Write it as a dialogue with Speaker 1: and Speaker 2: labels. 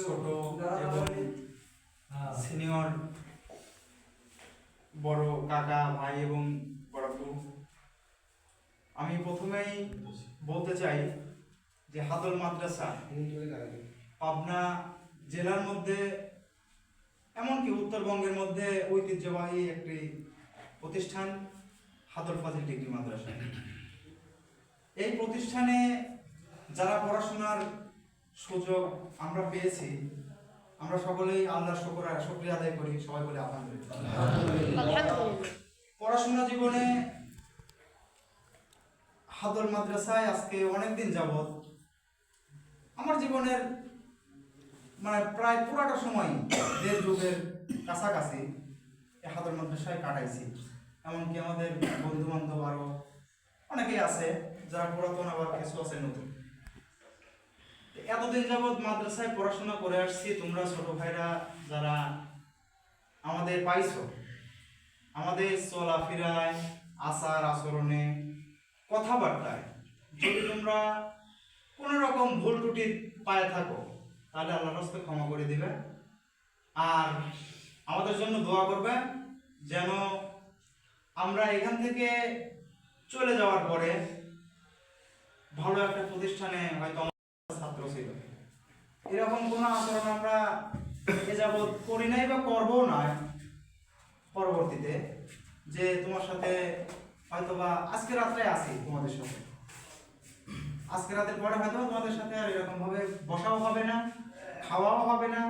Speaker 1: ছোট এবং সিনিয়র বড় কাকা ভাই এবং বড় আপু, আমি প্রথমেই বলতে চাই যে হাদল মাদ্রাসা পাবনা জেলার মধ্যে এমনকি উত্তরবঙ্গের মধ্যে ঐতিহ্যবাহী একটি প্রতিষ্ঠান হাদল ফাজিল ডিগ্রি মাদ্রাসা। এই প্রতিষ্ঠানে যারা পড়াশোনার সুযোগ আমরা পেয়েছি, আমরা সকলেই আল্লাহর শুকরিয়া আদায় করি, সবাই বলে আলহামদুলিল্লাহ। পড়াশোনা জীবনে হাদল মাদ্রাসায় আজকে অনেকদিন যাবৎ আমার জীবনের প্রায় পুরাটা সময় দেড় যুগের কাছাকাছি এই হাদল মাদ্রাসায় কাটাইছি। এমনকি আমাদের বন্ধু বান্ধব আরো অনেকেই আছে যারা পুরাতন, আবার কিছু আছে নতুন। এতদিন যাবৎ মাদ্রাসায় পড়াশোনা করে আসছি, তোমরা ছোট ভাইরা যারা আমাদের পাইছো, আমাদের চলাফেরায়, আচার আচরণে, কথাবার্তায় যদি তোমরা কোনো রকম ভুল ত্রুটি পায়ে থাকো তাহলে আল্লাহর রাস্তে ক্ষমা করে দিবে, আর আমাদের জন্য দোয়া করবে যেন আমরা এখান থেকে চলে যাওয়ার পরে ভালো একটা প্রতিষ্ঠানে হয়তো ছাত্র ছিল, এরকম কোনো আচরণ আমরা এ যাবৎ করি নাই বা করবো না পরবর্তীতে, যে তোমার সাথে হয়তো বা আজকে রাত্রে আসি তোমাদের সাথে, আজকে রাতের পরে হয়তো তোমাদের সাথে আর এরকম ভাবে বসাও হবে না, খাওয়াও হবে না,